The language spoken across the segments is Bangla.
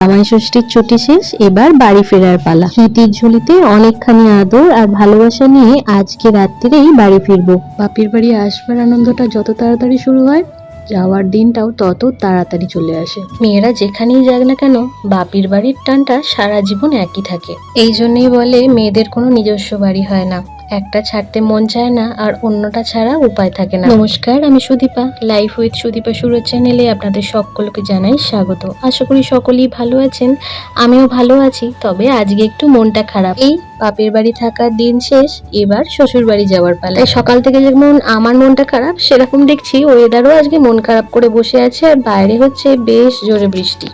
জামাই ষষ্ঠীর ছুটি শেষ, এবার বাড়ি ফেরার পালা। স্মৃতির ঝুলিতে অনেকখানি আদর আর ভালোবাসা নিয়ে আজকে রাত্রিরেই বাড়ি ফিরবো। বাপের বাড়ি আসবার আনন্দটা যত তাড়াতাড়ি শুরু হয়, যাওয়ার দিনটাও তত তাড়াতাড়ি চলে আসে। মেয়েরা যেখানেই যাক না কেন, বাপের বাড়ির টানটা সারা জীবন একই থাকে। এই জন্যই বলে মেয়েদের কোনো নিজস্ব বাড়ি হয় না, একটা ছাড়তে মন চায় না আর অন্যটা ছাড়া উপায় থাকে না। নমস্কার, আমি সুদীপা। লাইফ উইথ সুদীপা সুরজ চ্যানেলে আপনাদের সকলকে জানাই স্বাগত। আশা করি সকলেই ভালো আছেন, আমিও ভালো আছি। তবে আজকে একটু মনটা খারাপ। এই বাপের বাড়ি থাকার দিন শেষ, এবার শ্বশুর বাড়ি যাওয়ার পালা। তাই সকাল থেকে যেমন আমার মনটা খারাপ, সেরকম দেখছি ওয়েদারও আজকে মন খারাপ করে বসে আছে আর বাইরে হচ্ছে বেশ জোরে বৃষ্টি।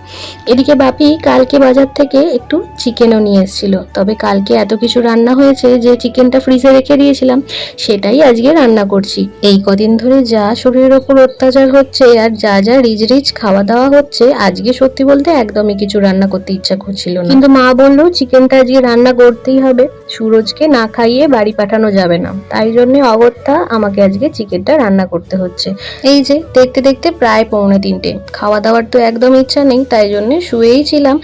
এদিকে বাপি কালকে বাজার থেকে একটু চিকেনও নিয়ে এসেছিল, তবে কালকে এত কিছু রান্না হয়েছে যে চিকেনটা ফ্রিজে রেখে দিয়েছিলাম, সেটাই আজকে রান্না করছি। এই কদিন ধরে যা শরীরের ওপর অত্যাচার হচ্ছে আর যা যা রিচ রিচ খাওয়া দাওয়া হচ্ছে, আজকে সত্যি বলতে একদমই কিছু রান্না করতে ইচ্ছা করছিল না। কিন্তু মা বললো চিকেনটা আজকে রান্না করতেই হবে, সুরজকে না খাইয়ে বাড়ি পাঠানো যাবে না। তাই জন্য অগত্যা আমাকে আজকে চিকেনটা রান্না করতে হচ্ছে। এই যে দেখতে দেখতে প্রায় 2:45, খাওয়া দাওয়ার তো একদম ইচ্ছা নেই, তাই জন্য শুয়েই ছিলাম।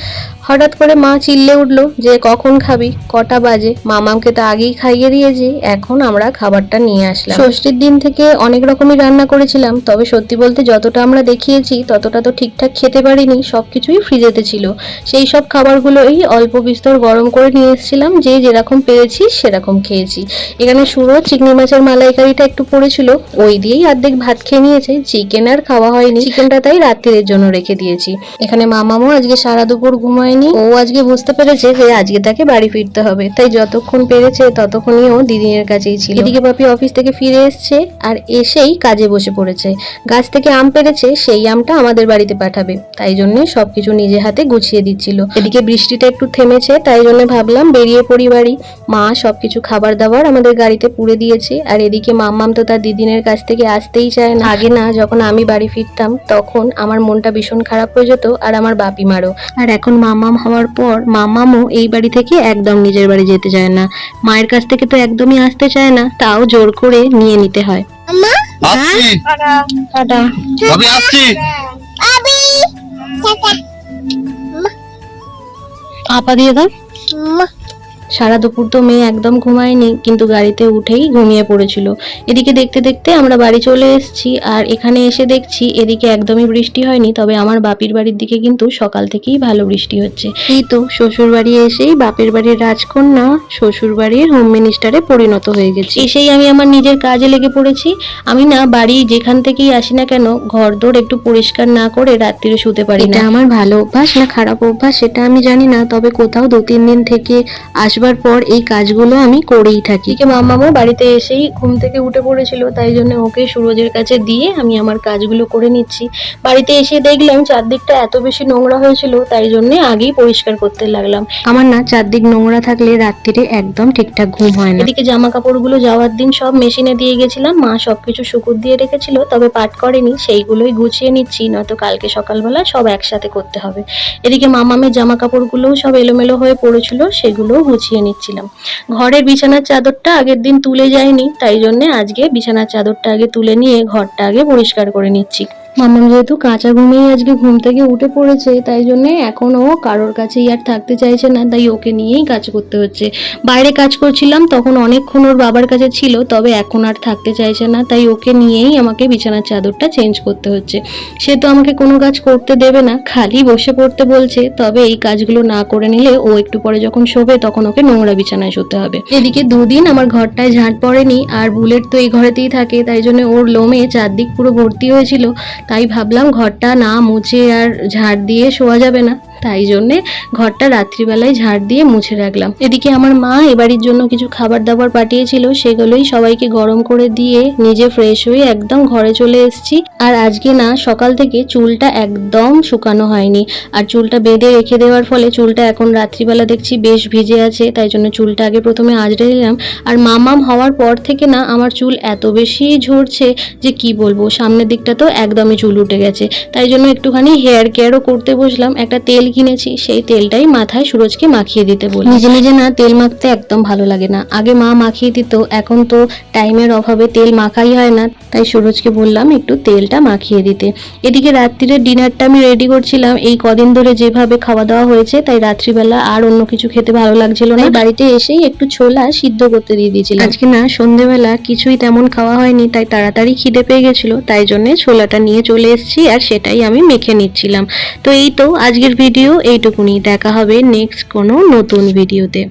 হঠাৎ করে মা চিল্লে উঠলো যে কখন খাবি, কটা বাজে। মামামকে তো আগেই খাইয়ে দিয়েছি, এখন আমরা খাবারটা নিয়ে আসলাম। ষষ্ঠীর দিন থেকে অনেক রকমই রান্না করেছিলাম, তবে সত্যি বলতে যতটা আমরা দেখিয়েছি ততটা তো ঠিকঠাক খেতে পারিনি, সবকিছুই ফ্রিজেতে ছিল। সেই সব খাবারগুলোই অল্প বিস্তর গরম করে নিয়ে এসেছিলাম, যে যেরকম পেয়েছি সেরকম খেয়েছি। এখানে সুরজ চিংড়ি মাছের মালাইকারিটা একটু পড়েছিল, ওই দিয়েই অর্ধেক ভাত খেয়ে নিয়েছে। চিকেন আর খাওয়া হয়নি, চিকেনটা তাই রাত্রির জন্য রেখে দিয়েছি। এখানে মামামও আজকে সারা দুপুর ঘুমায়নি। ও আজকে বুঝতে পেরেছে যে আজকে তাকে বাড়ি ফিরতে হবে, তাই যতক্ষণ পেরেছে ততক্ষণই ও দিদিনের কাছেই ছিল। এদিকে বাপি অফিস থেকে ফিরে এসছে আর এসেই কাজে বসে পড়েছে। গাছ থেকে আম পেরেছে, সেই আমটা আমাদের বাড়িতে পাঠাবে, তাই জন্য সবকিছু নিজে হাতে গুছিয়ে দিচ্ছিল। এদিকে বৃষ্টিটা একটু থেমেছে, তাই জন্য ভাবলাম বেরিয়ে পড়ি বাড়ি। মা সবকিছু খাবার দাবার আমাদের গাড়িতে পুড়ে দিয়েছে। আর এদিকে মাম্মাম তো তার দিদিনের কাছ থেকে আসতেই চায় না। আগে না যখন আমি বাড়ি ফিরতাম তখন আমার মনটা ভীষণ খারাপ হয়ে যেত, আর আমার বাপি মারও। আর এখন মাম্মাম হওয়ার পর মাম্মামও এই বাড়ি থেকে একদম নিজের বাড়ি যেতে চায় না, মায়ের কাছ থেকে তো একদমই আসতে চায় না, তাও জোর করে নিয়ে নিতে হয়। আপা দিয়ে দাও। সারা দুপুর তো মেয়ে একদম ঘুমায়নি, কিন্তু গাড়িতে উঠেই ঘুমিয়ে পড়েছিল। এদিকে দেখতে দেখতে আমরা বাড়ি চলে এসেছি, আর এখানে এসে দেখছি এদিকে একদমই বৃষ্টি হয়নি, তবে আমার বাপির বাড়ির দিকে কিন্তু সকাল থেকেই ভালো বৃষ্টি হচ্ছে। এই তো শ্বশুর বাড়ি এসেই বাপের বাড়ির রাজকন্যা শ্বশুর বাড়ির হোম মিনিস্টারে পরিণত হয়ে গেছি। এসেই আমি আমার নিজের কাজে লেগে পড়েছি। আমি না বাড়ি যেখান থেকেই আসি না কেন, ঘরদোর একটু পরিষ্কার না করে রাত্রিরে শুতে পারি না। এটা আমার ভালো অভ্যাস না খারাপ অভ্যাস সেটা আমি জানি না, তবে কোথাও 2-3 দিন থেকে আসবার পর এই কাজগুলো আমি করেই থাকি। মামামও বাড়িতে এসেই ঘুম থেকে উঠে পড়েছিল, তাই জন্য ওকে সুরজের কাছে দিয়ে আমি আমার কাজগুলো করে নিচ্ছি। বাড়িতে এসে দেখলাম চারদিকটা এত বেশি নোংরা হয়েছিল, তাই জন্য আগেই পরিষ্কার করতে লাগলাম। আমার না চারদিক নোংরা থাকলে রাত্রিরে একদম ঠিকঠাক ঘুম হয় না। এদিকে জামা কাপড়গুলো যাওয়ার দিন সব মেশিনে দিয়ে গেছিলাম, মা সবকিছু শুকুর দিয়ে রেখেছিল, তবে পাট করেনি, সেইগুলোই গুছিয়ে নিচ্ছি, নয়তো কালকে সকালবেলা সব একসাথে করতে হবে। এদিকে মামামের জামা কাপড়গুলোও সব এলোমেলো হয়ে পড়েছিল, সেগুলো গুছিয়ে নিচ্ছিলাম। ঘরের বিছানার চাদরটা আগের দিন তুলে যায়নি, তাই জন্য আজকে বিছানার চাদরটা আগে তুলে নিয়ে ঘরটা আগে পরিষ্কার করে নিচ্ছি। মাম্মাম যেহেতু কাঁচা ঘুমেই আজকে ঘুম থেকে উঠে পড়েছে, তাই জন্য এখনও কারোর কাছেই আর থাকতে চাইছে না, তাই ওকে নিয়েই কাজ করতে হচ্ছে। বাইরে কাজ করছিলাম তখন অনেকক্ষণ ওর বাবার কাছে ছিল, তবে এখন আর থাকতে চাইছে না, তাই ওকে নিয়েই আমাকে বিছানার চাদরটা চেঞ্জ করতে হচ্ছে। সে তো আমাকে কোনো কাজ করতে দেবে না, খালি বসে পড়তে বলছে, তবে এই কাজগুলো না করে নিলে ও একটু পরে যখন শোবে তখন ওকে নোংরা বিছানায় শুতে হবে। এদিকে 2 দিন আমার ঘরটায় ঝাঁট পড়েনি, আর বুলেট তো এই ঘরেতেই থাকে, তাই জন্য ওর লোমে চারদিক পুরো ভর্তি হয়েছিল। তাই ভাবলাম ঘরটা না মুছে আর ঝাড় দিয়ে শোয়া যাবে না, তাই জন্যে ঘরটা রাত্রিবেলায় ঝাড় দিয়ে মুছে রাখলাম। এদিকে আমার মা এবাড়ির জন্য কিছু খাবার দাবার পাঠিয়েছিল, সেগুলোই সবাইকে গরম করে দিয়ে নিজে ফ্রেশ হয়ে একদম ঘরে চলে এসেছি। আর আজকে না সকাল থেকে চুলটা একদম শুকানো হয়নি, আর চুলটা বেঁধে রেখে দেওয়ার ফলে চুলটা এখন রাত্রিবেলা দেখছি বেশ ভিজে আছে, তাই জন্য চুলটা আগে প্রথমে আঁচড়ে দিলাম। আর মামাম হওয়ার পর থেকে না আমার চুল এত বেশি ঝরছে যে কি বলবো, সামনের দিকটা তো একদমই চুল উঠে গেছে, তাই জন্য একটুখানি হেয়ার কেয়ারও করতে বসলাম। একটা তেল কিনেছি সেই তেলটাই মাথায় সুরজকে মাখিয়ে দিতে বলি। নিজে নিজে না তেল মাখতে একদম ভালো লাগে না, আগে মা মাখিয়ে দিত, এখন তো টাইমের অভাবে তেল মাখাই হয় না, তাই সুরজকে বললাম একটু তেলটা মাখিয়ে দিতে। এদিকে রাত্রিরের ডিনারটা আমি রেডি করছিলাম। এই কদিন ধরে যেভাবে খাওয়া দাওয়া হয়েছে তাই রাত্রিবেলা আর অন্য কিছু খেতে ভালো লাগছিল না, বাড়িতে এসেই একটু ছোলা সিদ্ধ করতে দিয়ে দিয়েছিলাম। আজকে না সন্ধেবেলা কিছুই তেমন খাওয়া হয়নি, তাই তাড়াতাড়ি খিদে পেয়ে গেছিল, তাই জন্য ছোলাটা নিয়ে চলে এসেছি আর সেটাই আমি মেখে নিচ্ছিলাম। তো এই তো আজকের ভিডিও এইটুকুনি, দেখা হবে নেক্সট কোনো নতুন ভিডিওতে।